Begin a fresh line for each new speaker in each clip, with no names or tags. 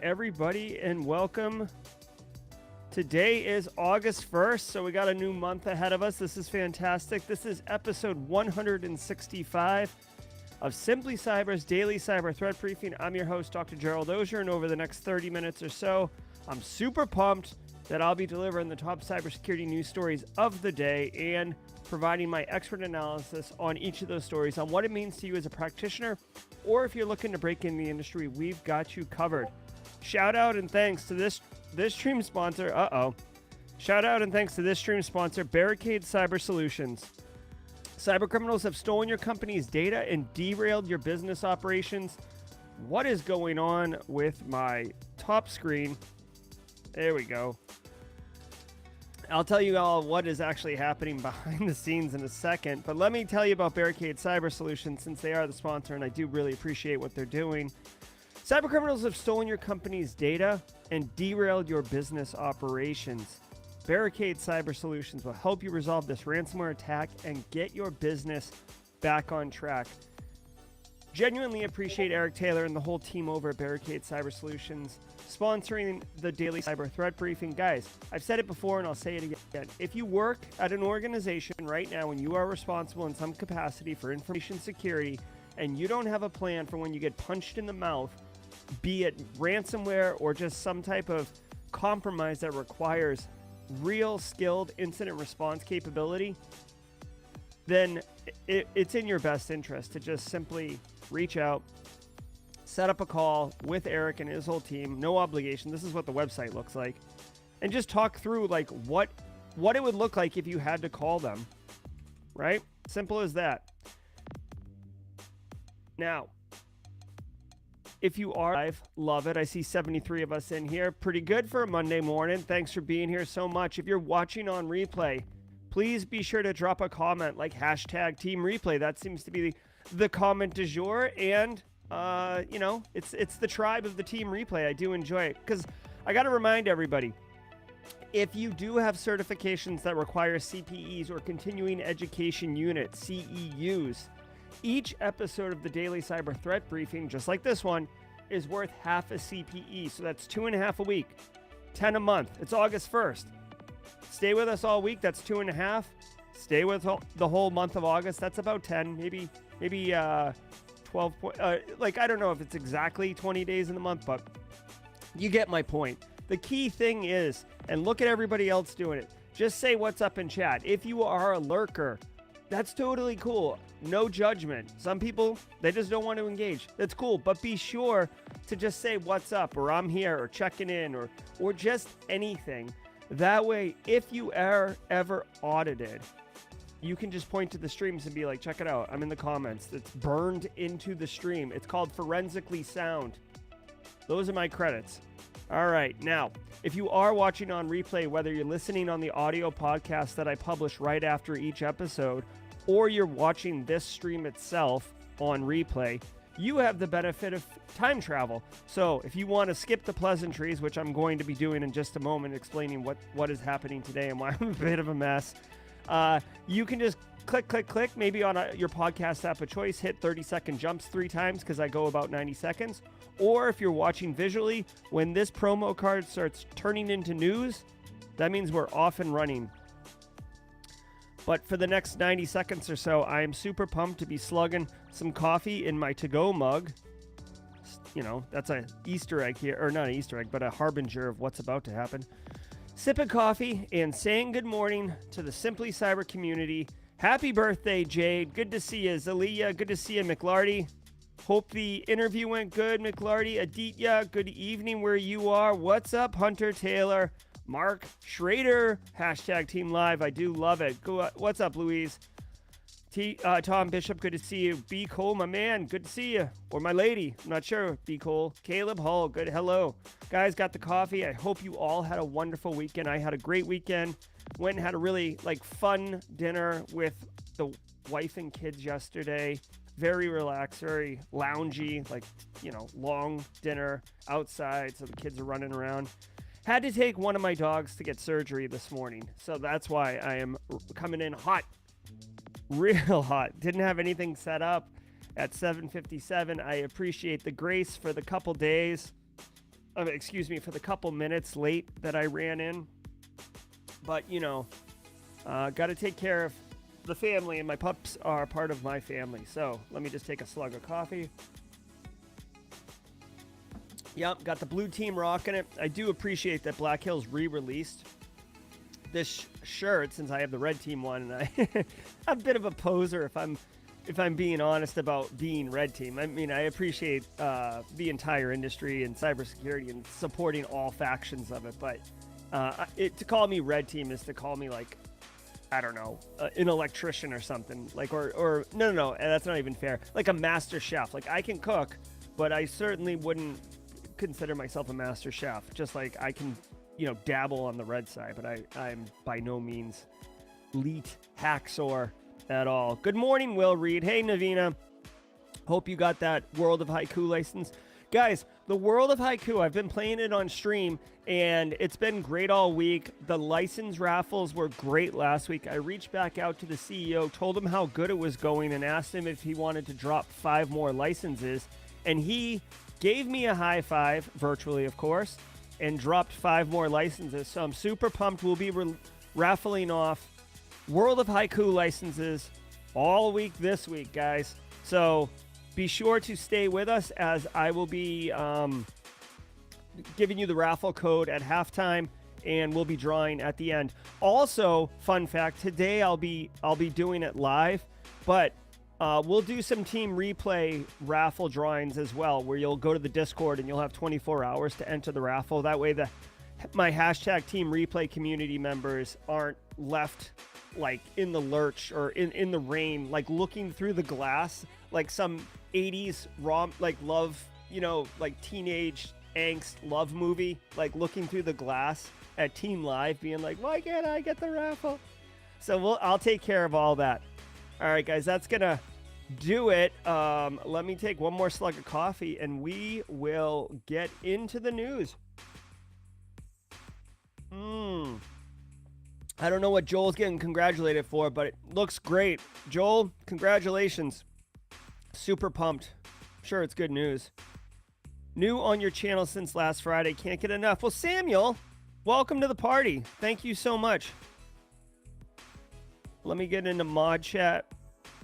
everybody, and welcome. Today is August 1st, so we got a new month ahead of us. This is fantastic. This is episode 165 of Simply Cyber's Daily Cyber Threat Briefing. I'm your host, Dr. Gerald Auger, and over the next 30 minutes or so, I'm super pumped that I'll be delivering the top cybersecurity news stories of the day and providing my expert analysis on each of those stories on what it means to you as a practitioner, or if you're looking to break in the industry, we've got you covered. Shout out and thanks to this stream sponsor. Shout out and thanks to this stream sponsor, Barricade Cyber Solutions. Cybercriminals have stolen your company's data and derailed your business operations. What is going on with my top screen? There we go. I'll tell you all what is actually happening behind the scenes in a second, but let me tell you about Barricade Cyber Solutions since they are the sponsor and I do really appreciate what they're doing. Cybercriminals have stolen your company's data and derailed your business operations. Barricade Cyber Solutions will help you resolve this ransomware attack and get your business back on track. Genuinely appreciate Eric Taylor and the whole team over at Barricade Cyber Solutions sponsoring the Daily Cyber Threat Briefing. Guys, I've said it before and I'll say it again. If you work at an organization right now and you are responsible in some capacity for information security and you don't have a plan for when you get punched in the mouth, be it ransomware or just some type of compromise that requires real skilled incident response capability, then it's in your best interest to just simply reach out, set up a call with Eric and his whole team, no obligation. This is what the website looks like, and just talk through like what it would look like if you had to call them, right? Simple as that. Now, if you are live, love it. I see 73 of us in here. Pretty good for a Monday morning. Thanks for being here so much. If you're watching on replay, please be sure to drop a comment like hashtag Team Replay. That seems to be the comment du jour. And, it's the tribe of the Team Replay. I do enjoy it because I got to remind everybody, if you do have certifications that require CPEs or continuing education unit, CEUs, each episode of the Daily Cyber Threat Briefing, just like this one, is worth half a CPE. So that's 2.5 a week, 10 a month. It's August 1st. Stay with us all week. That's 2.5. Stay with the whole month of August. That's about 10, maybe 12. I don't know if it's exactly 20 days in the month, but you get my point. The key thing is, and look at everybody else doing it, just say what's up in chat. If you are a lurker, that's totally cool. No judgment. Some people, they just don't want to engage. That's cool. But be sure to just say what's up, or I'm here, or checking in, or just anything. That way, if you are ever audited, you can just point to the streams and be like, check it out. I'm in the comments. It's burned into the stream. It's called forensically sound. Those are my credits. All right. Now, if you are watching on replay, whether you're listening on the audio podcast that I publish right after each episode, or you're watching this stream itself on replay, you have the benefit of time travel. So if you want to skip the pleasantries, which I'm going to be doing in just a moment, explaining what is happening today and why I'm a bit of a mess, you can just click, maybe on your podcast app of choice, hit 30-second jumps 3 times because I go about 90 seconds. Or if you're watching visually, when this promo card starts turning into news, that means we're off and running. But for the next 90 seconds or so, I am super pumped to be slugging some coffee in my to-go mug. You know, that's an Easter egg here, or not an Easter egg, but a harbinger of what's about to happen. Sipping coffee and saying good morning to the Simply Cyber community. Happy birthday, Jade. Good to see you. Zalia, good to see you. McLarty, hope the interview went good. McLarty, Aditya, good evening where you are. What's up, Hunter Taylor? Mark Schrader, hashtag Team Live. I do love it. What's up, Louise? Tom Bishop, good to see you. B. Cole, my man, good to see you. Or my lady, I'm not sure. B. Cole. Caleb Hull, good. Hello. Guys, got the coffee. I hope you all had a wonderful weekend. I had a great weekend. Went and had a really fun dinner with the wife and kids yesterday. Very relaxed, very loungy, long dinner outside. So the kids are running around. Had to take one of my dogs to get surgery this morning. So that's why I am coming in hot. Real hot. Didn't have anything set up at 7:57. I appreciate the grace for the couple days excuse me, for the couple minutes late that I ran in. But, got to take care of the family, and my pups are part of my family. So let me just take a slug of coffee. Yep, got the blue team rocking it. I do appreciate that Black Hills re-released this shirt since I have the red team one, and I'm a bit of a poser if I'm being honest about being red team. I mean, I appreciate the entire industry and cybersecurity and supporting all factions of it, but to call me red team is to call me like, I don't know, an electrician or something, like, or no, that's not even fair. Like a master chef. Like, I can cook, but I certainly wouldn't consider myself a master chef. Just like I can, dabble on the red side, but I'm by no means elite hacksaw at all. Good morning, Will Reed. Hey, Navina. Hope you got that World of Haiku license. Guys, the World of Haiku, I've been playing it on stream, and it's been great all week. The license raffles were great last week. I reached back out to the CEO, told him how good it was going, and asked him if he wanted to drop 5 more licenses. And he gave me a high five, virtually, of course, and dropped 5 more licenses. So I'm super pumped. We'll be raffling off World of Haiku licenses all week this week, guys. So be sure to stay with us, as I will be giving you the raffle code at halftime, and we'll be drawing at the end. Also, fun fact, today I'll be doing it live, but we'll do some team replay raffle drawings as well, where you'll go to the Discord and you'll have 24 hours to enter the raffle. That way my hashtag team replay community members aren't left like in the lurch or in the rain, like looking through the glass, like some 80s love, like teenage angst love movie, like looking through the glass at Team Live being like, why can't I get the raffle? So I'll take care of all that. All right, guys, that's gonna do it. Let me take one more slug of coffee and we will get into the news. I don't know what Joel's getting congratulated for, but it looks great. Joel, congratulations. Super pumped. Sure, it's good news. New on your channel since last Friday. Can't get enough. Well, Samuel, welcome to the party. Thank you so much. Let me get into mod chat.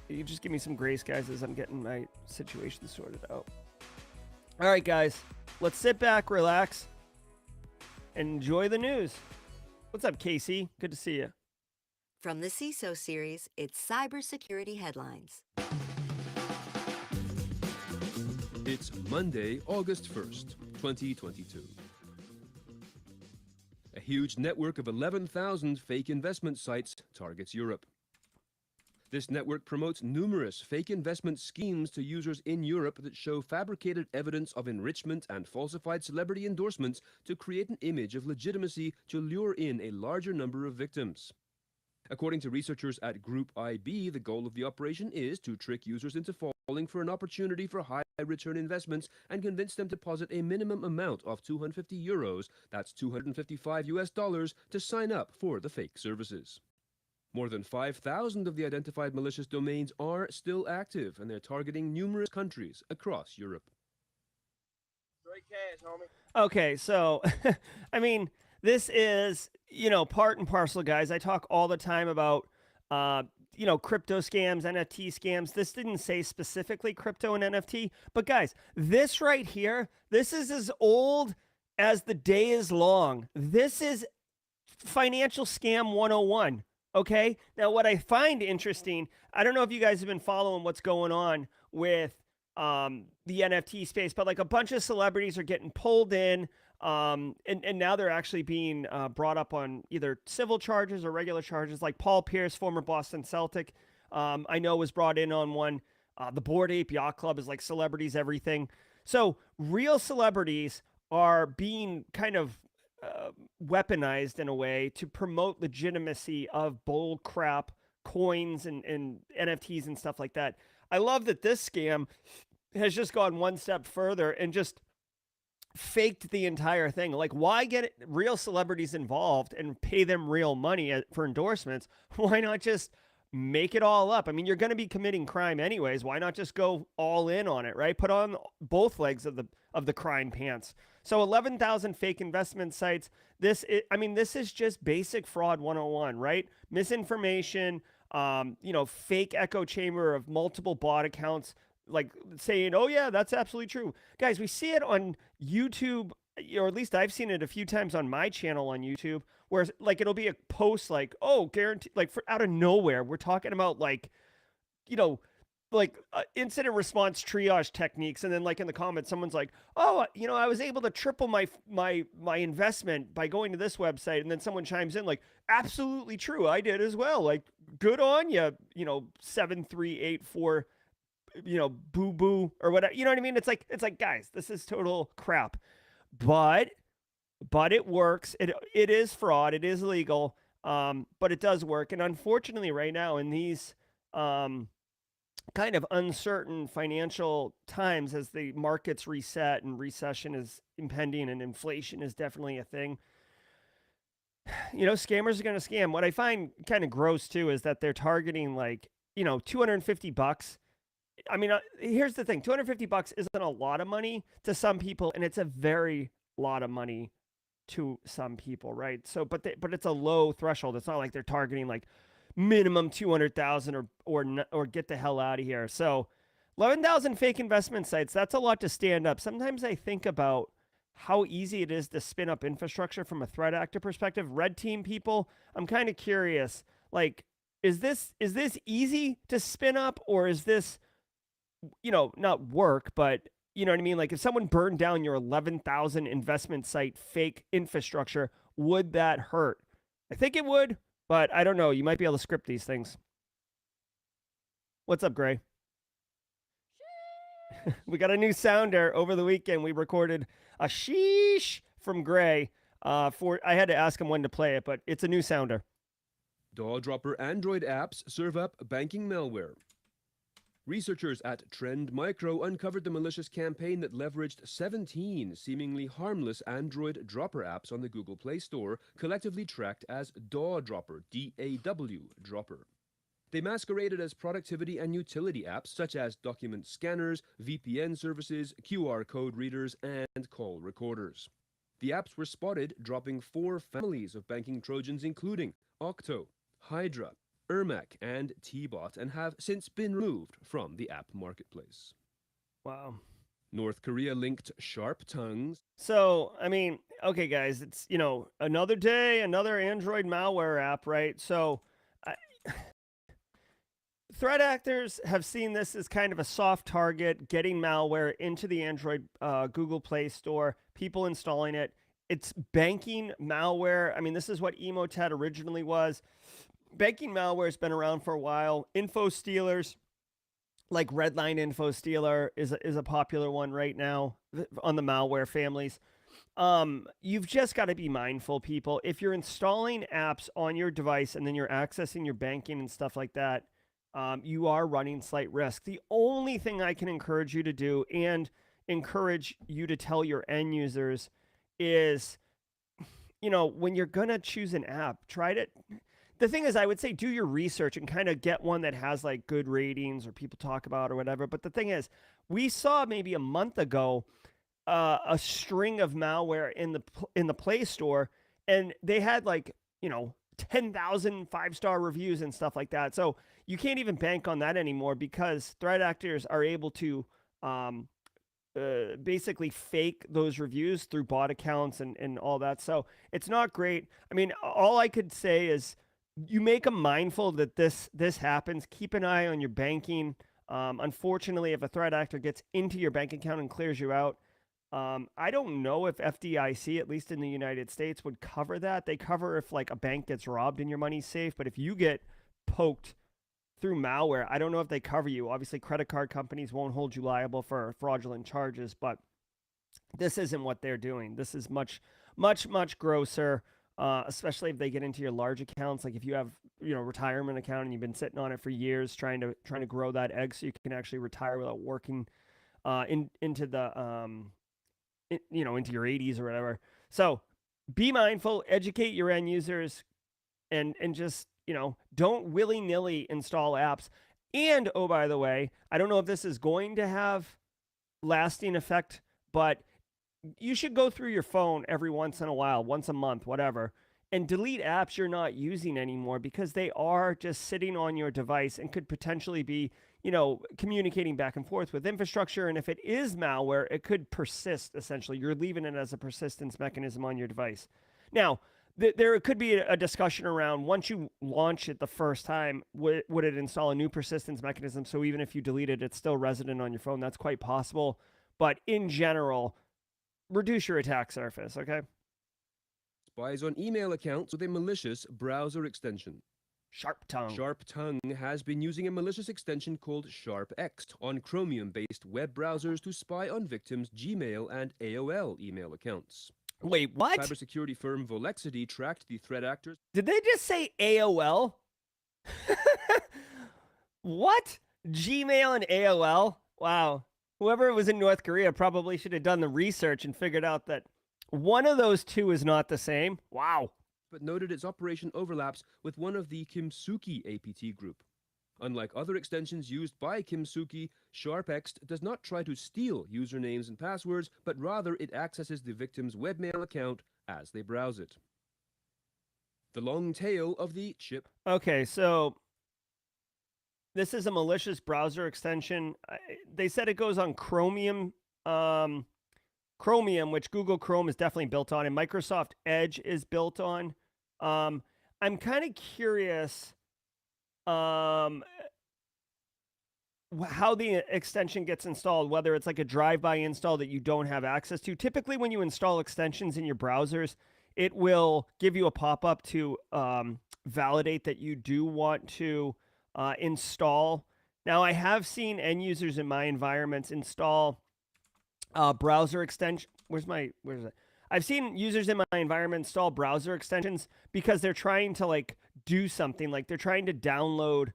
You just give me some grace, guys, as I'm getting my situation sorted out. All right, guys. Let's sit back, relax, and enjoy the news. What's up, Casey? Good to see you.
From the CISO series, it's Cybersecurity Headlines.
It's Monday, August 1st, 2022. A huge network of 11,000 fake investment sites targets Europe. This network promotes numerous fake investment schemes to users in Europe that show fabricated evidence of enrichment and falsified celebrity endorsements to create an image of legitimacy to lure in a larger number of victims. According to researchers at Group IB, the goal of the operation is to trick users into falling for an opportunity for high return investments and convince them to deposit a minimum amount of €250, that's $255, to sign up for the fake services. More than 5,000 of the identified malicious domains are still active, and they're targeting numerous countries across Europe.
Okay, so, I mean, this is, part and parcel, guys. I talk all the time about, crypto scams, NFT scams. This didn't say specifically crypto and NFT, but guys, this right here, this is as old as the day is long. This is financial scam 101. Okay, now what I find interesting, I don't know if you guys have been following what's going on with the NFT space, but like a bunch of celebrities are getting pulled in, and now they're actually being brought up on either civil charges or regular charges. Like Paul Pierce, former Boston Celtic, I know was brought in on one. The Bored Ape Yacht Club is like celebrities everything. So real celebrities are being kind of weaponized in a way to promote legitimacy of bull crap coins and NFTs and stuff like that. I love that this scam has just gone one step further and just faked the entire thing. Like, why get real celebrities involved and pay them real money for endorsements? Why not just make it all up. I mean, you're going to be committing crime anyways. Why not just go all in on it, right? Put on both legs of the crime pants. So 11,000 fake investment sites. This is just basic fraud 101, right? Misinformation, fake echo chamber of multiple bot accounts, like saying, "Oh yeah, that's absolutely true." Guys, we see it on YouTube, or at least I've seen it a few times on my channel on YouTube, where like it'll be a post like, "Oh, guarantee," like for out of nowhere, we're talking about like, you know, incident response triage techniques, and then like in the comments, someone's like, "Oh, I was able to triple my investment by going to this website," and then someone chimes in like, "Absolutely true, I did as well. Like, good on you, 7384." Boo boo or whatever. You know what I mean? It's like, guys, this is total crap. But it works. It is fraud. It is legal. But it does work. And unfortunately, right now in these kind of uncertain financial times, as the markets reset and recession is impending and inflation is definitely a thing, scammers are going to scam. What I find kind of gross too is that they're targeting like, $250. I mean, here's the thing: $250 isn't a lot of money to some people, and it's a very lot of money to some people, right? So, but it's a low threshold. It's not like they're targeting like minimum 200,000 or get the hell out of here. So, 11,000 fake investment sites. That's a lot to stand up. Sometimes I think about how easy it is to spin up infrastructure from a threat actor perspective. Red team people, I'm kind of curious. Like, is this easy to spin up, or is this not work, but you know what I mean? Like if someone burned down your 11,000 investment site fake infrastructure, would that hurt? I think it would, but I don't know. You might be able to script these things. What's up, Gray? We got a new sounder over the weekend. We recorded a sheesh from Gray. I had to ask him when to play it, but it's a new sounder.
DAW dropper Android apps serve up banking malware. Researchers at Trend Micro uncovered the malicious campaign that leveraged 17 seemingly harmless Android dropper apps on the Google Play Store, collectively tracked as DAW dropper, D-A-W dropper. They masqueraded as productivity and utility apps such as document scanners, VPN services, QR code readers, and call recorders. The apps were spotted dropping 4 families of banking Trojans, including Octo, Hydra, Ermac, and T-Bot, and have since been removed from the app marketplace.
Wow.
North Korea linked sharp tongues.
So, I mean, okay, guys, it's, another day, another Android malware app, right? So, threat actors have seen this as kind of a soft target, getting malware into the Android Google Play Store, people installing it. It's banking malware. I mean, this is what Emotet originally was. Banking malware has been around for a while. Info stealers, like Redline Info Stealer, is a popular one right now on the malware families. You've just got to be mindful, people. If you're installing apps on your device and then you're accessing your banking and stuff like that, you are running slight risk. The only thing I can encourage you to do and encourage you to tell your end users is, when you're going to choose an app, the thing is, I would say do your research and kind of get one that has like good ratings or people talk about or whatever. But the thing is, we saw maybe a month ago a string of malware in the Play Store, and they had like 10,000 5-star reviews and stuff like that. So you can't even bank on that anymore because threat actors are able to basically fake those reviews through bot accounts and all that. So it's not great. I mean, all I could say is you make them mindful that this happens. Keep an eye on your banking. Unfortunately, if a threat actor gets into your bank account and clears you out, I don't know if FDIC, at least in the United States, would cover that. They cover if like a bank gets robbed and your money's safe. But if you get poked through malware, I don't know if they cover you. Obviously, credit card companies won't hold you liable for fraudulent charges, but this isn't what they're doing. This is much, much, much grosser. Especially if they get into your large accounts, like if you have, retirement account and you've been sitting on it for years, trying to grow that egg so you can actually retire without working into the into your 80s or whatever. So be mindful, educate your end users, and just don't willy-nilly install apps. And, oh, by the way, I don't know if this is going to have lasting effect, but you should go through your phone every once in a while, once a month, whatever, and delete apps you're not using anymore because they are just sitting on your device and could potentially be, communicating back and forth with infrastructure. And if it is malware, it could persist, essentially. You're leaving it as a persistence mechanism on your device. Now, there could be a discussion around once you launch it the first time, would it install a new persistence mechanism? So even if you delete it, it's still resident on your phone. That's quite possible. But in general, reduce your attack surface, okay?
Spies on email accounts with a malicious browser extension.
Sharp tongue.
Sharp Tongue has been using a malicious extension called SharpX on Chromium-based web browsers to spy on victims' Gmail and AOL email accounts.
Wait, what?
Cybersecurity firm Volexity tracked the threat actors.
Did they just say AOL? What? Gmail and AOL? Wow. Whoever was in North Korea probably should have done the research and figured out that one of those two is not the same. Wow.
But noted its operation overlaps with one of the Kimsuki APT group. Unlike other extensions used by Kimsuki, SharpX does not try to steal usernames and passwords, but rather it accesses the victim's webmail account as they browse it. The long tail of the chip.
Okay, so this is a malicious browser extension. They said it goes on Chromium, which Google Chrome is definitely built on, and Microsoft Edge is built on. I'm kind of curious how the extension gets installed, whether it's like a drive-by install that you don't have access to. Typically, when you install extensions in your browsers, it will give you a pop-up to validate that you do want to install. Now, I have seen end users in my environments install browser extension. Where's it? I've seen users in my environment install browser extensions because they're trying to do something. Like they're trying to download,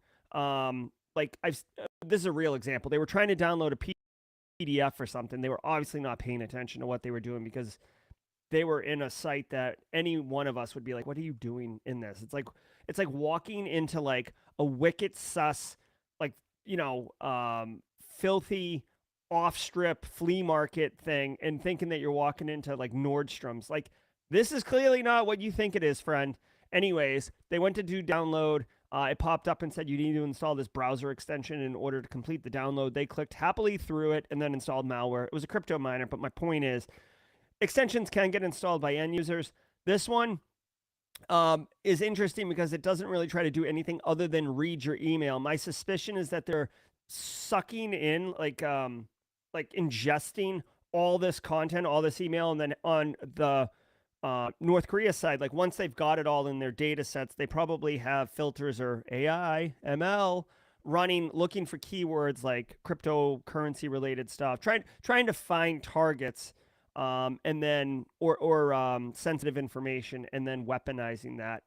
this is a real example. They were trying to download a PDF or something. They were obviously not paying attention to what they were doing because they were in a site that any one of us would be like, what are you doing in this? It's like walking into a wicked sus, filthy off-strip flea market thing and thinking that you're walking into Nordstrom's. This is clearly not what you think it is, friend. Anyways, they went to do download. It popped up and said you need to install this browser extension in order to complete the download. They clicked happily through it and then installed malware. It was a crypto miner, but my point is extensions can get installed by end users. This one is interesting because it doesn't really try to do anything other than read your email. My suspicion is that they're sucking in ingesting all this content, all this email, and then on the North Korea side, once they've got it all in their data sets, they probably have filters or AI, ML running, looking for keywords like cryptocurrency related stuff, trying to find targets, and then or sensitive information, and then weaponizing that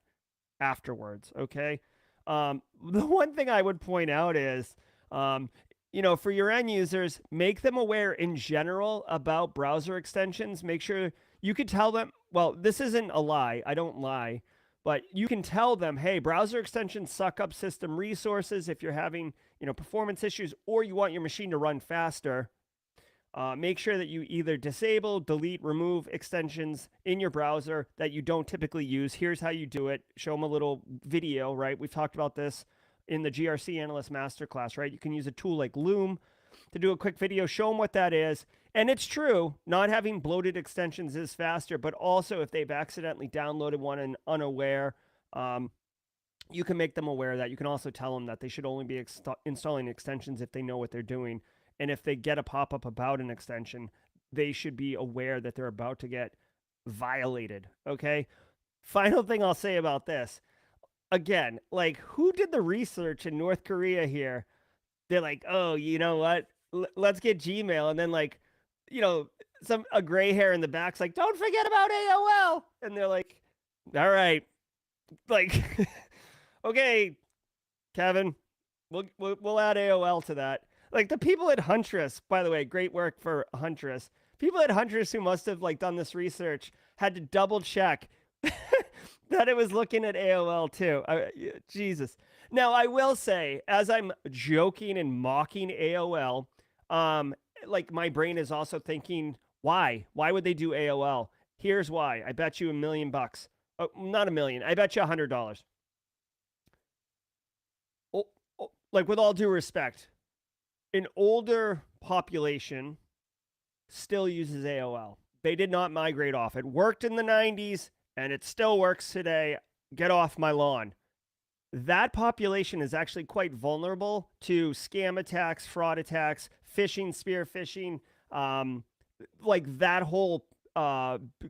afterwards. Okay. The one thing I would point out is, for your end users, make them aware in general about browser extensions. Make sure you could tell them, well, this isn't a lie. I don't lie. But you can tell them, hey, browser extensions suck up system resources if you're having, performance issues or you want your machine to run faster. Make sure that you either disable, delete, remove extensions in your browser that you don't typically use. Here's how you do it. Show them a little video, right? We've talked about this in the GRC Analyst Master Class, right? You can use a tool like Loom to do a quick video, show them what that is. And it's true, not having bloated extensions is faster, but also if they've accidentally downloaded one and unaware, you can make them aware of that. You can also tell them that they should only be installing extensions if they know what they're doing. And if they get a pop-up about an extension, they should be aware that they're about to get violated, okay? Final thing I'll say about this. Again, who did the research in North Korea here? They're like, oh, you know what? Let's get Gmail. And then a gray hair in the back's like, don't forget about AOL. And they're like, all right. Okay, Kevin, we'll add AOL to that. The people at Huntress, by the way, great work for Huntress. People at Huntress who must have done this research had to double check that it was looking at AOL too. Jesus. Now, I will say, as I'm joking and mocking AOL, um, like my brain is also thinking, why? Why would they do AOL? Here's why. I bet you $1,000,000. Oh, not a million. I bet you $100. Oh, like with all due respect, an older population still uses AOL. They did not migrate off. It worked in the 90s and it still works today. Get off my lawn. That population is actually quite vulnerable to scam attacks, fraud attacks, phishing, spear phishing, like that whole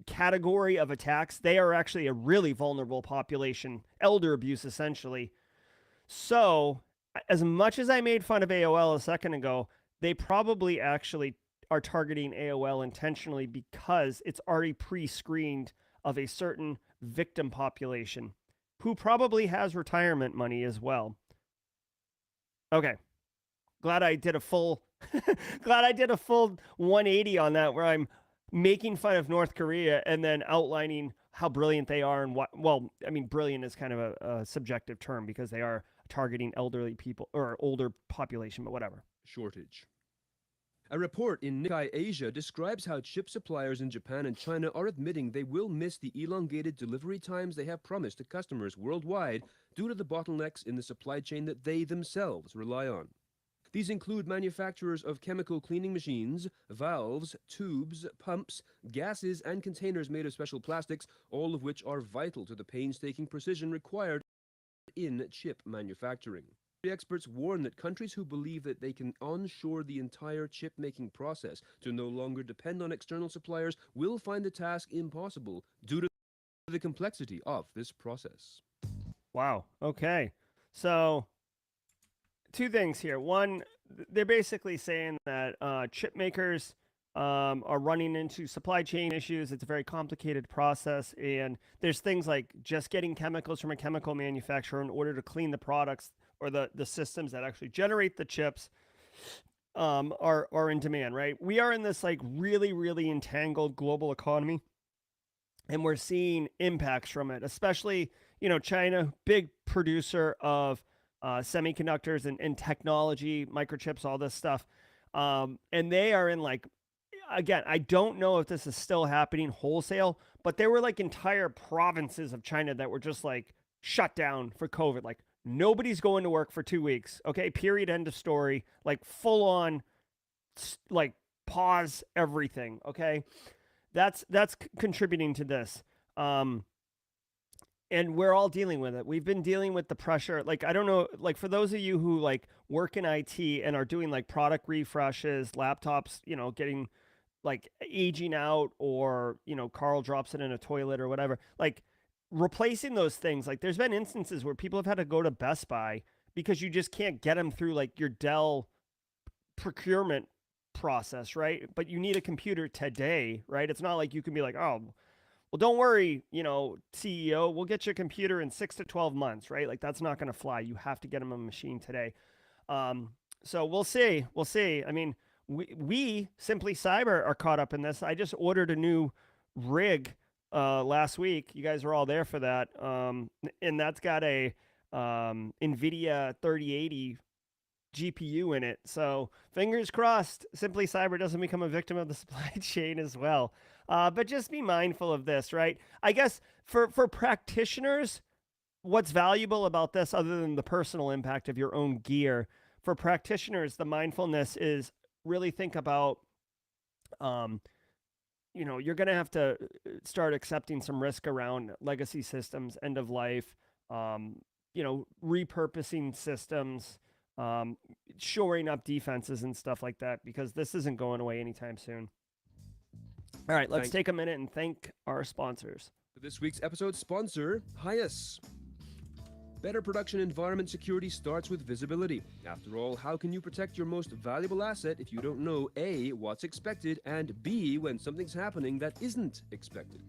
category of attacks. They are actually a really vulnerable population, elder abuse essentially. So, as much as I made fun of AOL a second ago, they probably actually are targeting AOL intentionally because it's already pre-screened of a certain victim population who probably has retirement money as well. Okay. Glad I did a full 180 on that where I'm making fun of North Korea and then outlining how brilliant they are and what, well, I mean, brilliant is kind of a subjective term because they are targeting elderly people or older population, but whatever.
Shortage. A report in Nikkei Asia describes how chip suppliers in Japan and China are admitting they will miss the elongated delivery times they have promised to customers worldwide due to the bottlenecks in the supply chain that they themselves rely on. These include manufacturers of chemical cleaning machines, valves, tubes, pumps, gases, and containers made of special plastics, all of which are vital to the painstaking precision required in chip manufacturing. Experts warn that countries who believe that they can onshore the entire chip-making process to no longer depend on external suppliers will find the task impossible due to the complexity of this process.
Wow. Okay. So, two things here. One, they're basically saying that chip makers are running into supply chain issues. It's a very complicated process. And there's things like just getting chemicals from a chemical manufacturer in order to clean the products or the systems that actually generate the chips are in demand, right? We are in this like really, really entangled global economy, and we're seeing impacts from it, especially, China, big producer of semiconductors and technology, microchips, all this stuff. And they are in like, again, I don't know if this is still happening wholesale, but there were like entire provinces of China that were just like shut down for COVID. Like nobody's going to work for 2 weeks. Okay. Period. End of story. Like full on, like pause everything. Okay. That's contributing to this. And we're all dealing with it. We've been dealing with the pressure. Like, I don't know, like for those of you who like work in IT and are doing like product refreshes, laptops, getting like aging out, or, Carl drops it in a toilet or whatever, like replacing those things. Like there's been instances where people have had to go to Best Buy because you just can't get them through like your Dell procurement process, right? But you need a computer today, right? It's not like you can be like, oh, well, don't worry, CEO, we'll get you a computer in 6 to 12 months, right? Like that's not going to fly. You have to get them a machine today. So we'll see. We'll see. I mean, we Simply Cyber are caught up in this. I just ordered a new rig last week. You guys are all there for that. And that's got a NVIDIA 3080 GPU in it. So fingers crossed, Simply Cyber doesn't become a victim of the supply chain as well. But just be mindful of this, right? I guess for practitioners, what's valuable about this, other than the personal impact of your own gear, for practitioners, the mindfulness is really think about, you're going to have to start accepting some risk around legacy systems, end of life, repurposing systems, shoring up defenses and stuff like that, because this isn't going away anytime soon. All right, let's take a minute and thank our sponsors.
For this week's episode sponsor, 1's. Better production environment security starts with visibility. After all, how can you protect your most valuable asset if you don't know A, what's expected, and B, when something's happening that isn't expected?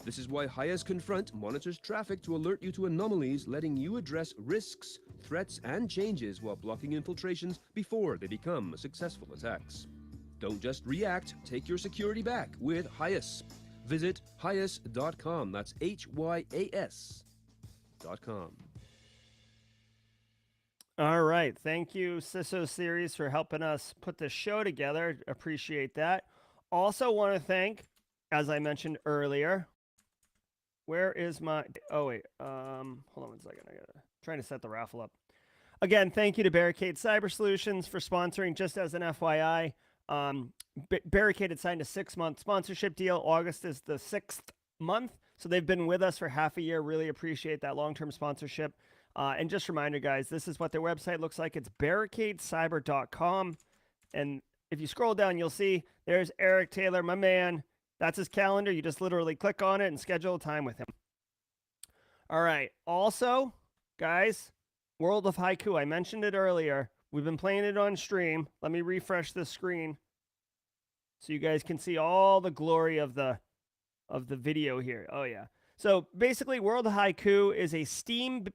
This is why 1's Confront monitors traffic to alert you to anomalies, letting you address risks, threats, and changes while blocking infiltrations before they become successful attacks. Don't just react, take your security back with 1's. Visit hyas.com. That's HYAS.com.
All right. Thank you, CISO Series, for helping us put this show together. Appreciate that. Also want to thank, as I mentioned earlier, where is my... Oh, wait. Hold on 1 second. Trying to set the raffle up. Again, thank you to Barricade Cyber Solutions for sponsoring. Just as an FYI, Barricade had signed a 6-month sponsorship deal. August is the 6th month, so they've been with us for half a year. Really appreciate that long-term sponsorship. And just a reminder, guys, this is what their website looks like. It's barricadecyber.com. And if you scroll down, you'll see there's Eric Taylor, my man. That's his calendar. You just literally click on it and schedule a time with him. All right. Also, guys, World of Haiku. I mentioned it earlier. We've been playing it on stream. Let me refresh the screen so you guys can see all the glory of the video here. Oh, yeah. So basically, World of Haiku is a Steam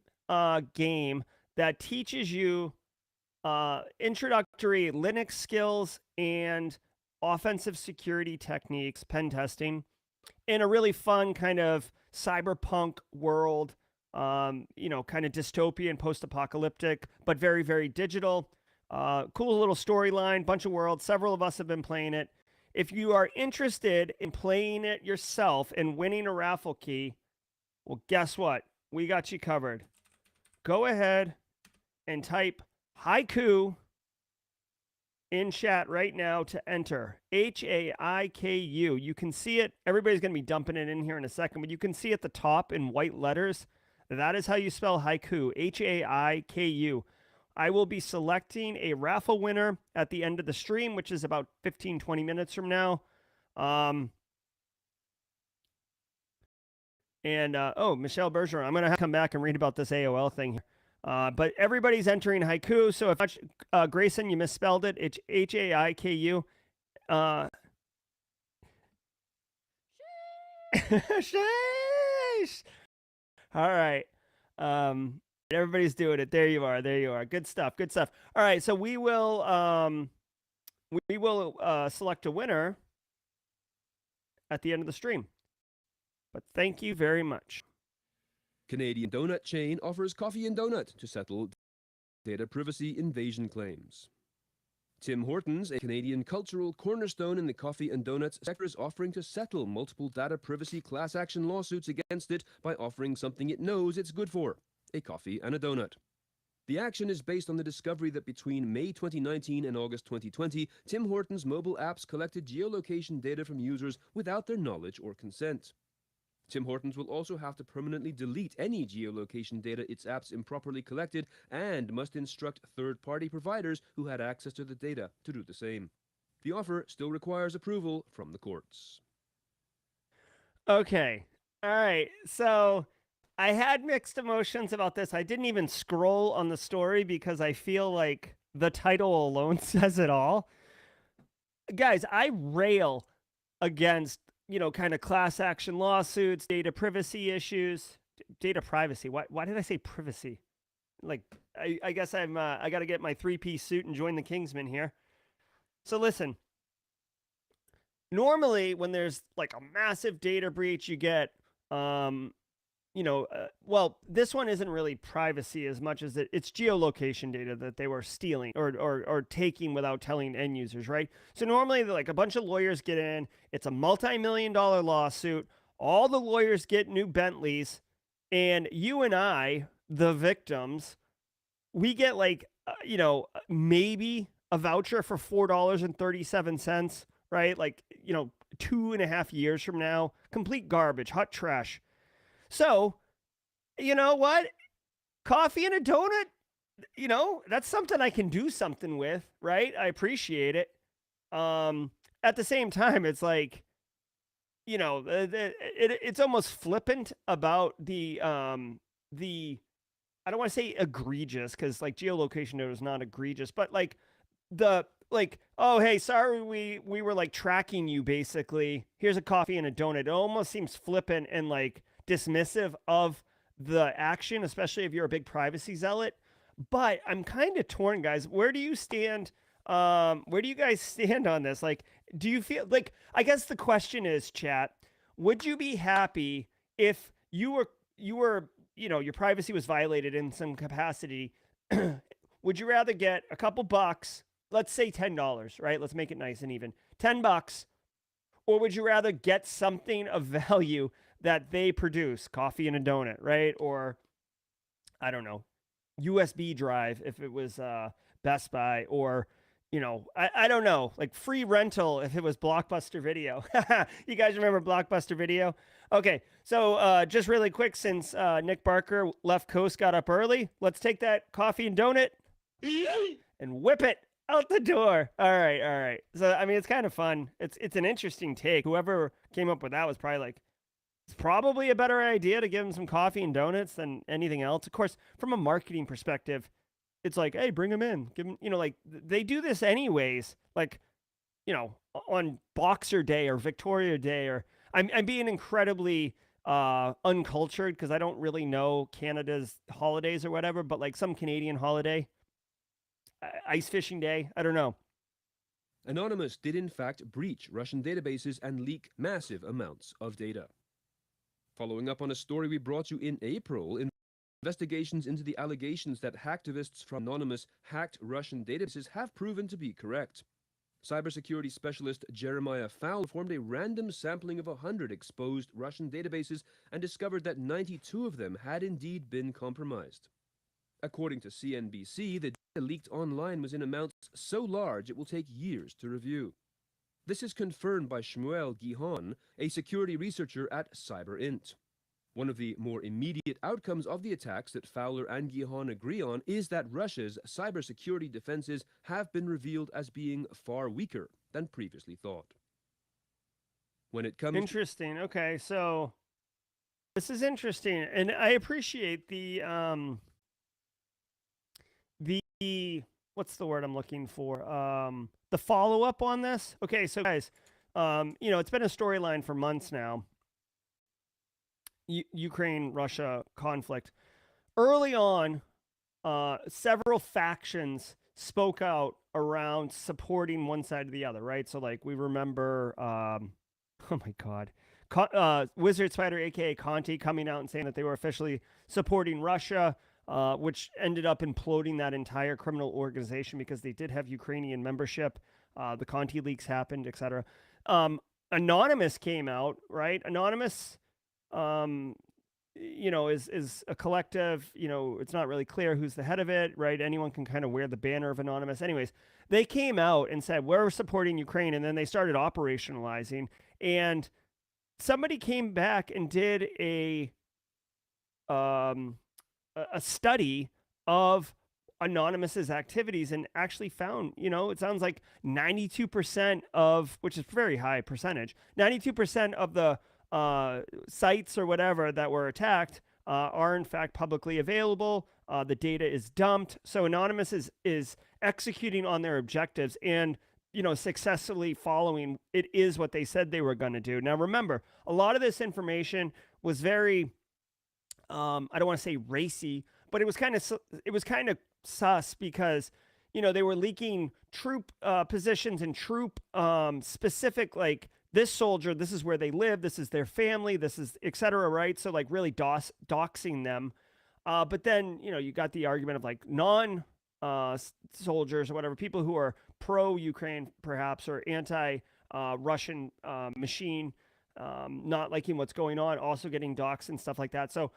game that teaches you introductory Linux skills and offensive security techniques, pen testing, in a really fun kind of cyberpunk world, you know, kind of dystopian, post-apocalyptic, but very, very digital. Cool little storyline, bunch of worlds. Several of us have been playing it. If you are interested in playing it yourself and winning a raffle key, well, guess what? We got you covered. Go ahead and type haiku in chat right now to enter. H-A-I-K-U. You can see it. Everybody's going to be dumping it in here in a second, but you can see at the top in white letters. That is how you spell haiku. H-A-I-K-U. I will be selecting a raffle winner at the end of the stream, which is about 15, 20 minutes from now. Oh, Michelle Bergeron, I'm going to have to come back and read about this AOL thing here. But everybody's entering haiku. So if Grayson, you misspelled it. It's H-A-I-K-U. Sheesh. All right. Everybody's doing it. There you are. There you are. Good stuff. Good stuff. All right. So we will select a winner at the end of the stream. But thank you very much.
Canadian donut chain offers coffee and donut to settle data privacy invasion claims. Tim Hortons, a Canadian cultural cornerstone in the coffee and donuts sector, is offering to settle multiple data privacy class action lawsuits against it by offering something it knows it's good for: a coffee and a donut. The action is based on the discovery that between May 2019 and August 2020, Tim Hortons mobile apps collected geolocation data from users without their knowledge or consent. Tim Hortons will also have to permanently delete any geolocation data its apps improperly collected and must instruct third-party providers who had access to the data to do the same. The offer still requires approval from the courts.
Okay. All right. So I had mixed emotions about this. I didn't even scroll on the story because I feel like the title alone says it all. Guys, I rail against, you know, kind of class action lawsuits, data privacy issues, data privacy. Why did I say privacy? Like, I guess I got to get my 3-piece suit and join the Kingsmen here. So listen, normally when there's like a massive data breach, you get, well, this one isn't really privacy as much as it's geolocation data that they were stealing or taking without telling end users, right? So normally, like, a bunch of lawyers get in. It's a multi-million-dollar lawsuit. All the lawyers get new Bentleys, and you and I, the victims, we get like, maybe a voucher for $4.37, right? Like, 2.5 years from now, complete garbage, hot trash. So, you know what? Coffee and a donut, that's something I can do something with, right? I appreciate it. At the same time, it's like, it's almost flippant about the I don't want to say egregious, because like geolocation data is not egregious, but like oh, hey, sorry, we were like tracking you, basically. Here's a coffee and a donut. It almost seems flippant and like dismissive of the action, especially if you're a big privacy zealot. But I'm kind of torn, guys. Where do you stand? Where do you guys stand on this? Like, do you feel like, I guess the question is, chat, would you be happy if you were, your privacy was violated in some capacity? Would you rather get a couple bucks, let's say $10, right? Let's make it nice and even. $10, or would you rather get something of value that they produce, coffee and a donut, right? Or I don't know, USB drive if it was Best Buy, or I don't know, like free rental if it was Blockbuster Video. You guys remember Blockbuster Video? Okay, so just really quick, since Nick Barker left coast, got up early, let's take that coffee and donut and whip it out the door. All right. So I mean, it's kind of fun. It's an interesting take. Whoever came up with that was probably like, it's probably a better idea to give them some coffee and donuts than anything else. Of course, from a marketing perspective, it's like, hey, bring them in. Give them, like they do this anyways. Like, on Boxer Day or Victoria Day, or I'm being incredibly uncultured because I don't really know Canada's holidays or whatever, but like some Canadian holiday, ice fishing day, I don't know.
Anonymous did in fact breach Russian databases and leak massive amounts of data. Following up on a story we brought you in April, investigations into the allegations that hacktivists from Anonymous hacked Russian databases have proven to be correct. Cybersecurity specialist Jeremiah Fowler performed a random sampling of 100 exposed Russian databases and discovered that 92 of them had indeed been compromised. According to CNBC, the data leaked online was in amounts so large it will take years to review. This is confirmed by Shmuel Gihon, a security researcher at CyberInt. One of the more immediate outcomes of the attacks that Fowler and Gihon agree on is that Russia's cybersecurity defenses have been revealed as being far weaker than previously thought. When it comes
Interesting. Okay, so this is interesting, and I appreciate the what's the word I'm looking for? The follow-up on this. Okay, so guys, it's been a storyline for months now. Ukraine-Russia conflict. Early on, several factions spoke out around supporting one side or the other, right? So like we remember, oh my God, Wizard Spider, aka Conti, coming out and saying that they were officially supporting Russia, which ended up imploding that entire criminal organization because they did have Ukrainian membership. The Conti leaks happened, etc. Anonymous came out, right? Anonymous, is a collective. It's not really clear who's the head of it, right? Anyone can kind of wear the banner of Anonymous. Anyways, they came out and said, we're supporting Ukraine. And then they started operationalizing. And somebody came back and did a study of Anonymous's activities and actually found, it sounds like 92% of, which is a very high percentage, 92% of the sites or whatever that were attacked are in fact publicly available. The data is dumped. So Anonymous is executing on their objectives and, successfully following. It is what they said they were going to do. Now, remember, a lot of this information was very, I don't want to say racy, but it was kind of sus because, they were leaking troop positions and troop specific, like, this soldier, this is where they live, this is their family, this is et cetera, right? So like really doxing them. But then, you got the argument of like soldiers or whatever, people who are pro-Ukraine perhaps, or anti-Russian machine, not liking what's going on, also getting doxed and stuff like that. So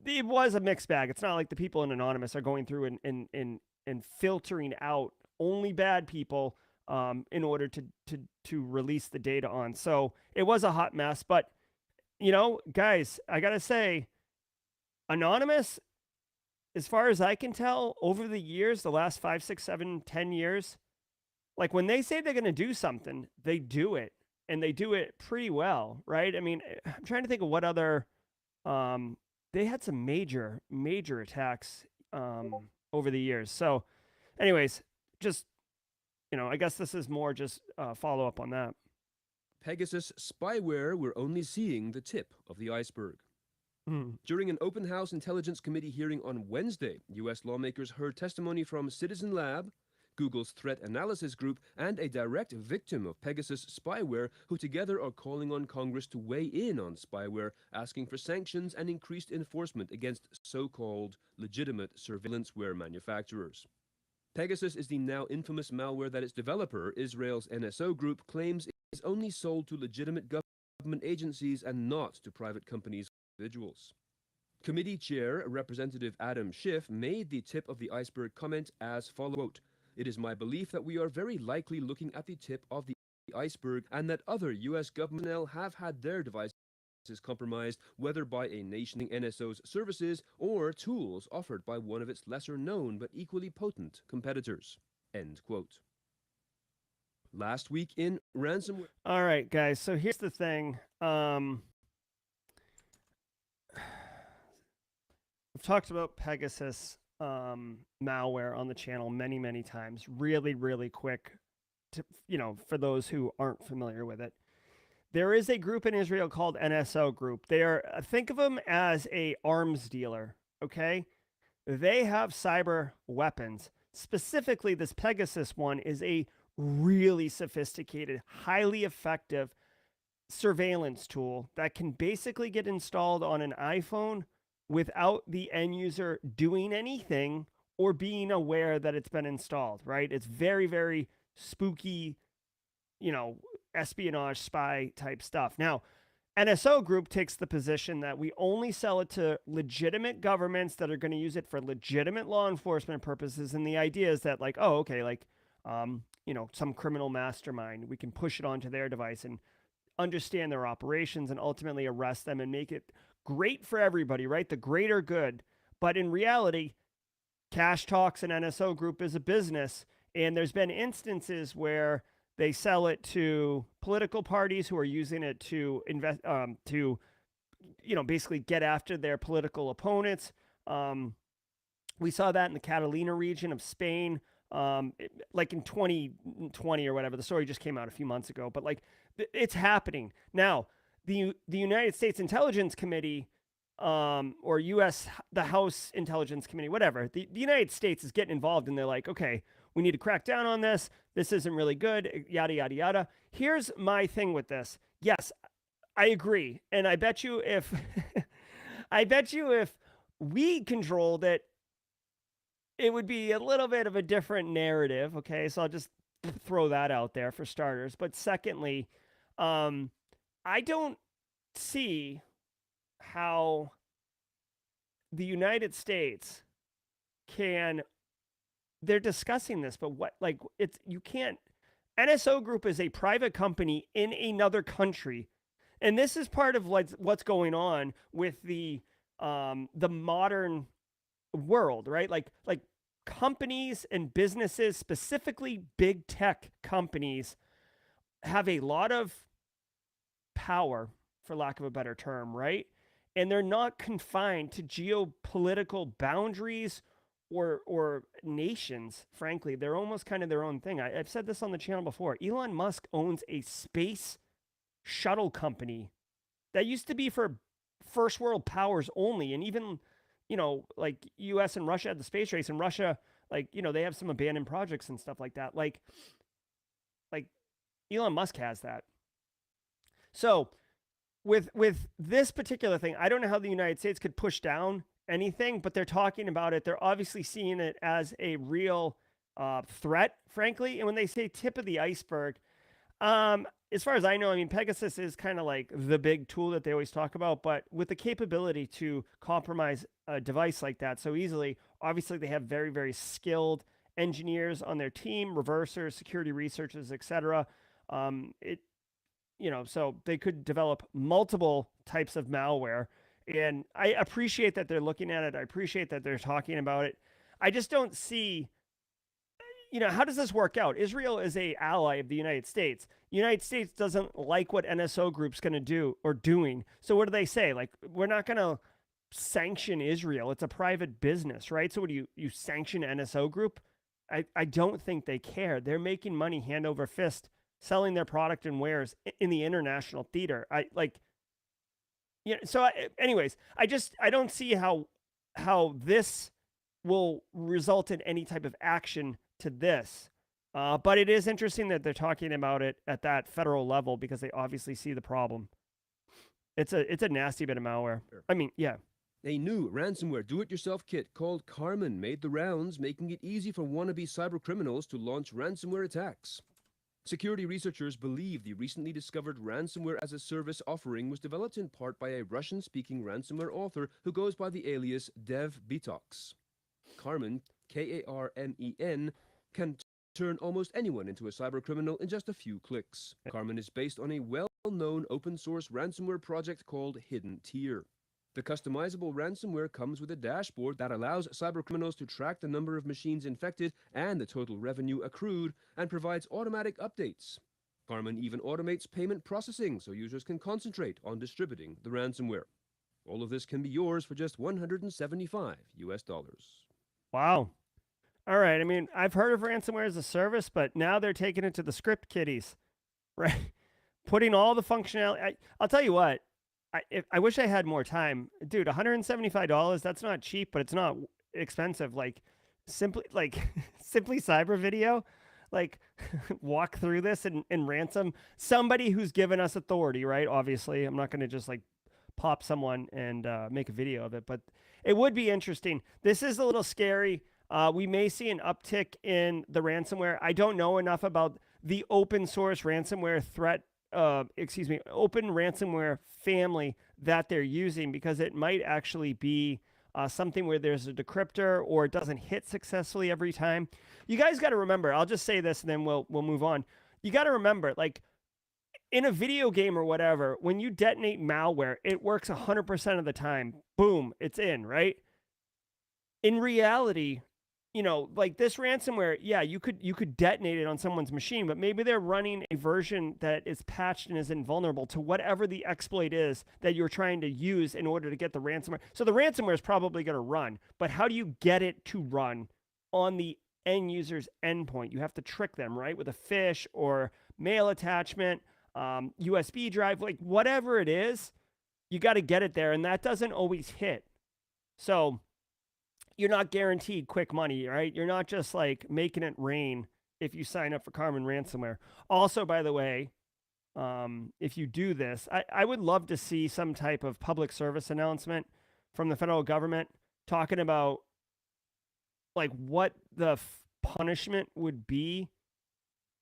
it was a mixed bag. It's not like the people in Anonymous are going through and filtering out only bad people in order to release the data on. So it was a hot mess, but guys, I gotta say, Anonymous, as far as I can tell, over the years, the last 5, 6, 7, 10 years, like when they say they're gonna do something, they do it, and they do it pretty well, right? I mean, I'm trying to think of what other, they had some major attacks over the years. So, anyways, just. I guess this is more just follow up on that.
Pegasus spyware, we're only seeing the tip of the iceberg. During an open house Intelligence Committee hearing on Wednesday, U.S. lawmakers heard testimony from Citizen Lab, Google's threat analysis group, and a direct victim of Pegasus spyware, who together are calling on Congress to weigh in on spyware, asking for sanctions and increased enforcement against so-called legitimate surveillanceware manufacturers. Pegasus is the now infamous malware that its developer, Israel's NSO Group, claims is only sold to legitimate government agencies and not to private companies or individuals. Committee Chair Representative Adam Schiff made the tip of the iceberg comment as follows, quote, "It is my belief that we are very likely looking at the tip of the iceberg and that other U.S. government personnel have had their devices compromised, whether by a nation NSO's services or tools offered by one of its lesser-known but equally potent competitors." End quote. Last week in ransomware...
All right, guys. So here's the thing. We've talked about Pegasus malware on the channel many, many times. Really, really quick, for those who aren't familiar with it. There is a group in Israel called NSO Group. They are, think of them as a arms dealer, okay? They have cyber weapons. Specifically, this Pegasus one is a really sophisticated, highly effective surveillance tool that can basically get installed on an iPhone without the end user doing anything or being aware that it's been installed, right? It's very, very spooky, espionage spy type stuff. Now, NSO Group takes the position that we only sell it to legitimate governments that are going to use it for legitimate law enforcement purposes. And the idea is that some criminal mastermind, we can push it onto their device and understand their operations and ultimately arrest them and make it great for everybody, right? The greater good. But in reality, Cash Talks and NSO Group is a business. And there's been instances where they sell it to political parties who are using it to invest, basically get after their political opponents. We saw that in the Catalina region of Spain, like in 2020 or whatever. The story just came out a few months ago, but it's happening now. The United States Intelligence Committee, or the House Intelligence Committee, whatever, the United States is getting involved, and they're like, okay, we need to crack down on this. This isn't really good, yada, yada, yada. Here's my thing with this. Yes, I agree. And I bet you if, if we controlled it, it would be a little bit of a different narrative. Okay. So I'll just throw that out there for starters. But secondly, I don't see how the United States they're discussing this, but you can't. NSO Group is a private company in another country. And this is part of what's going on with the modern world, right? Like companies and businesses, specifically big tech companies, have a lot of power, for lack of a better term, right? And they're not confined to geopolitical boundaries or nations. Frankly, they're almost kind of their own thing. I've said this on the channel before. Elon Musk owns a space shuttle company that used to be for first world powers only. And even, US and Russia had the space race, and Russia, they have some abandoned projects and stuff like that. Like Elon Musk has that. So with this particular thing, I don't know how the United States could push down anything, but they're talking about it. They're obviously seeing it as a real threat, frankly. And when they say tip of the iceberg, as far as I know, Pegasus is kind of like the big tool that they always talk about, but with the capability to compromise a device like that so easily, obviously they have very, very skilled engineers on their team, reversers, security researchers, etc. So they could develop multiple types of malware. And I appreciate that they're looking at it. I appreciate that they're talking about it. I just don't see, how does this work out? Israel is an ally of the United States. The United States doesn't like what NSO Group's going to do or doing. So what do they say? We're not going to sanction Israel. It's a private business, right? So what do you sanction NSO Group? I don't think they care. They're making money hand over fist, selling their product and wares in the international theater. Anyways, I don't see how this will result in any type of action to this. But it is interesting that they're talking about it at that federal level because they obviously see the problem. It's a nasty bit of malware. I mean, yeah.
A new ransomware do-it-yourself kit called Carmen made the rounds, making it easy for wannabe cybercriminals to launch ransomware attacks. Security researchers believe the recently discovered ransomware as a service offering was developed in part by a Russian-speaking ransomware author who goes by the alias Dev Bitox. Carmen, K-A-R-M-E-N, can turn almost anyone into a cybercriminal in just a few clicks. Carmen is based on a well-known open-source ransomware project called Hidden Tier. The customizable ransomware comes with a dashboard that allows cybercriminals to track the number of machines infected and the total revenue accrued, and provides automatic updates. Carmen even automates payment processing so users can concentrate on distributing the ransomware. All of this can be yours for just $175 US.
Wow. All right. I mean, I've heard of ransomware as a service, but now they're taking it to the script kiddies, right? Putting all the functionality. I'll tell you what. I wish I had more time, dude. $175. That's not cheap, but it's not expensive. Like simply cyber video, like walk through this and ransom somebody who's given us authority, right? Obviously, I'm not going to just like pop someone and make a video of it, but it would be interesting. This is a little scary. We may see an uptick in the ransomware. I don't know enough about the open source ransomware threat. Open ransomware family that they're using, because it might actually be something where there's a decryptor or it doesn't hit successfully every time. You guys got to remember, I'll just say this and then we'll move on. You got to remember, like in a video game or whatever, when you detonate malware, it works 100% of the time. Boom, it's in, right? In reality, you know, like this ransomware, yeah, you could detonate it on someone's machine, but maybe they're running a version that is patched and is invulnerable to whatever the exploit is that you're trying to use in order to get the ransomware. So the ransomware is probably going to run, but how do you get it to run on the end user's endpoint? You have to trick them, right? With a phish or mail attachment, USB drive, like whatever it is, you got to get it there, and that doesn't always hit. So you're not guaranteed quick money, right? You're not just like making it rain if you sign up for Carmen ransomware. Also, by the way, if you do this, I would love to see some type of public service announcement from the federal government talking about like what the punishment would be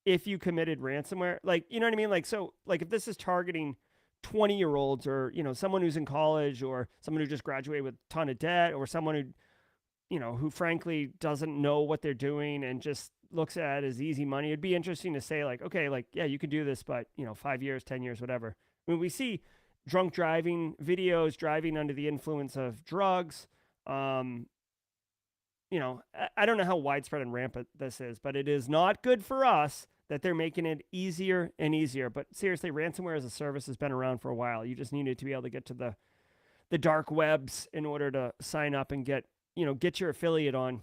if you committed ransomware. Like, you know what I mean? Like, so like if this is targeting 20-year-olds or, you know, someone who's in college or someone who just graduated with a ton of debt or someone who, you know, who frankly doesn't know what they're doing and just looks at it as easy money. It'd be interesting to say like, okay, like, yeah, you could do this, but, you know, 5 years, 10 years, whatever. I mean, we see drunk driving videos, driving under the influence of drugs. You know, I don't know how widespread and rampant this is, but it is not good for us that they're making it easier and easier. But seriously, ransomware as a service has been around for a while. You just needed to be able to get to the dark webs in order to sign up and get your affiliate on.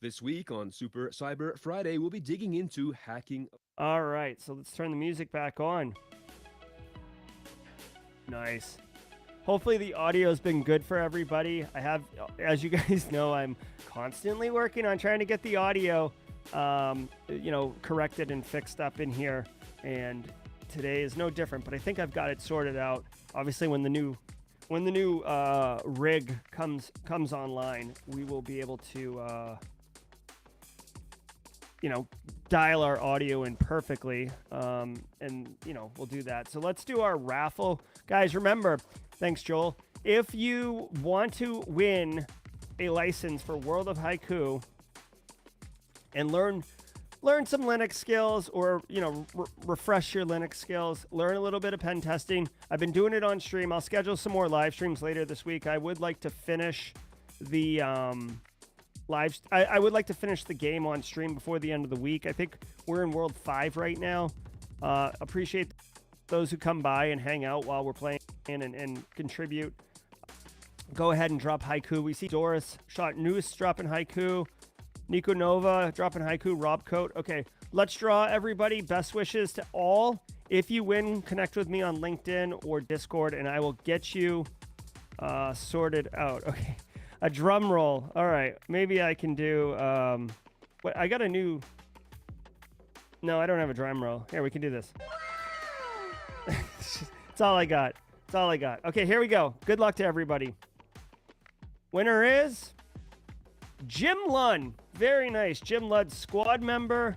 This week on Super Cyber Friday, we'll be digging into hacking.
All right, so let's turn the music back on. Nice. Hopefully the audio has been good for everybody. I have, as you guys know, I'm constantly working on trying to get the audio, corrected and fixed up in here. And today is no different, but I think I've got it sorted out. Obviously, when the new rig comes online, we will be able to, dial our audio in perfectly, and we'll do that. So let's do our raffle, guys. Remember, thanks, Joel. If you want to win a license for World of Haiku and learn some Linux skills, or refresh your Linux skills, learn a little bit of pen testing. I've been doing it on stream. I'll schedule some more live streams later this week. I would like to finish the I would like to finish the game on stream before the end of the week. I think we're in World 5 right now. Appreciate those who come by and hang out while we're playing and contribute. Go ahead and drop haiku. We see Doris Shot Noose dropping haiku. Nico Nova dropping haiku. Rob Coat. Okay, let's draw, everybody. Best wishes to all. If you win, connect with me on LinkedIn or Discord, and I will get you sorted out. Okay, a drum roll. All right, maybe I can do What, I got a new... No, I don't have a drum roll. Here, we can do this. It's all I got. It's all I got. Okay, here we go. Good luck to everybody. Winner is Jim Lunn. Very nice. Jim Lunn's squad member.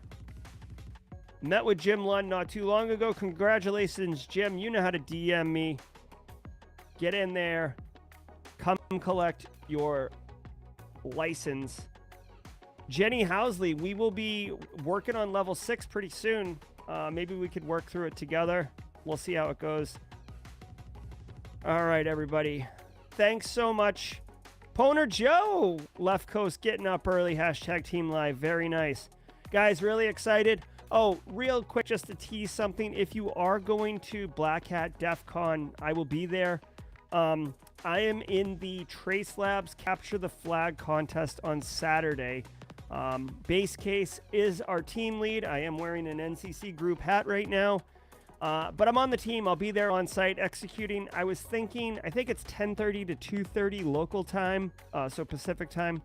Met with Jim Lunn not too long ago. Congratulations, Jim. You know how to DM me. Get in there. Come collect your license. Jenny Housley, we will be working on level 6 pretty soon. Maybe we could work through it together. We'll see how it goes. All right, everybody. Thanks so much. Poner Joe, Left Coast getting up early. Hashtag Team Live. Very nice. Guys, really excited. Oh, real quick, just to tease something. If you are going to Black Hat DEF CON, I will be there. I am in the Trace Labs Capture the Flag contest on Saturday. Base Case is our team lead. I am wearing an NCC group hat right now. But I'm on the team. I'll be there on site executing. I was thinking, I think it's 10:30 to 2:30 local time, so Pacific time.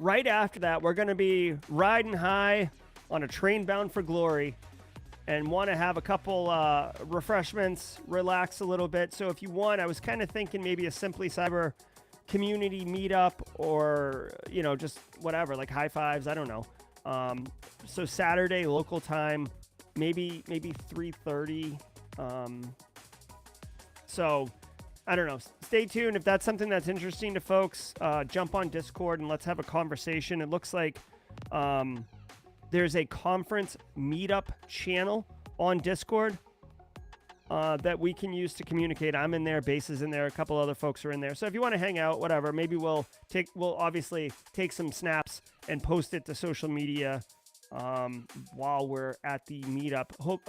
Right after that, we're going to be riding high on a train bound for glory and want to have a couple refreshments, relax a little bit. So if you want, I was kind of thinking maybe a Simply Cyber community meetup or, you know, just whatever, like high fives. I don't know. So Saturday local time, maybe 3:30. So I don't know. Stay tuned. If that's something that's interesting to folks, jump on Discord and let's have a conversation. It looks like there's a conference meetup channel on Discord that we can use to communicate. I'm in there, Base is in there, a couple other folks are in there. So if you want to hang out, whatever, maybe we'll obviously take some snaps and post it to social media while we're at the meetup. Hope,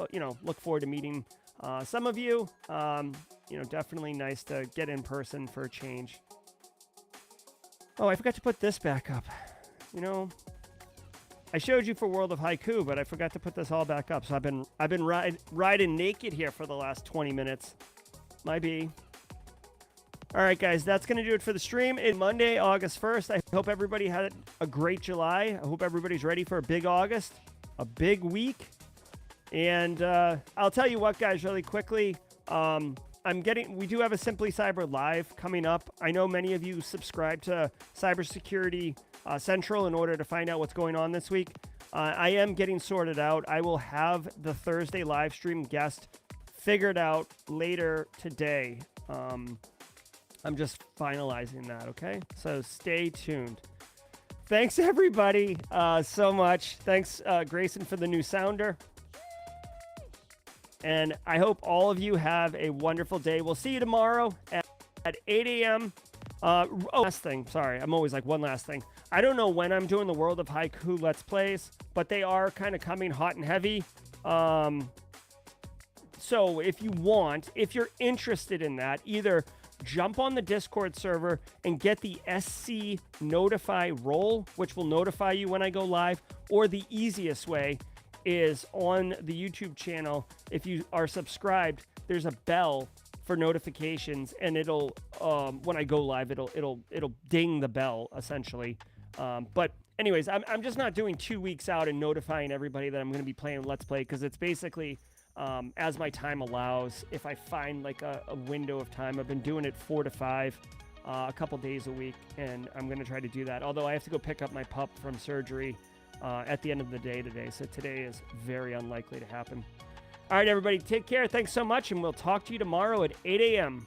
look forward to meeting some of you. Definitely nice to get in person for a change. Oh, I forgot to put this back up. I showed you for World of Haiku, but I forgot to put this all back up. So I've been riding naked here for the last 20 minutes. Might be. All right, guys, that's going to do it for the stream. It's Monday, August 1st. I hope everybody had a great July. I hope everybody's ready for a big August, a big week. And I'll tell you what, guys, really quickly. We do have a Simply Cyber Live coming up. I know many of you subscribe to Cybersecurity Central in order to find out what's going on this week. I am getting sorted out. I will have the Thursday live stream guest figured out later today. I'm just finalizing that, okay? So stay tuned. Thanks, everybody, so much. Thanks, Grayson, for the new sounder. And I hope all of you have a wonderful day. We'll see you tomorrow at 8 a.m. Last thing. Sorry, I'm always like one last thing. I don't know when I'm doing the World of Haiku Let's Plays, but they are kind of coming hot and heavy. So if you're interested in that, either jump on the Discord server and get the SC notify role, which will notify you when I go live, or the easiest way is on the YouTube channel. If you are subscribed, there's a bell for notifications, and it'll when I go live, it'll ding the bell essentially. But anyways, I'm just not doing 2 weeks out and notifying everybody that I'm going to be playing Let's Play, because it's basically as my time allows. If I find like a window of time, I've been doing it 4 to 5, a couple days a week, and I'm going to try to do that. Although I have to go pick up my pup from surgery at the end of the day today, so today is very unlikely to happen. All right, everybody, take care. Thanks so much, and we'll talk to you tomorrow at 8 a.m.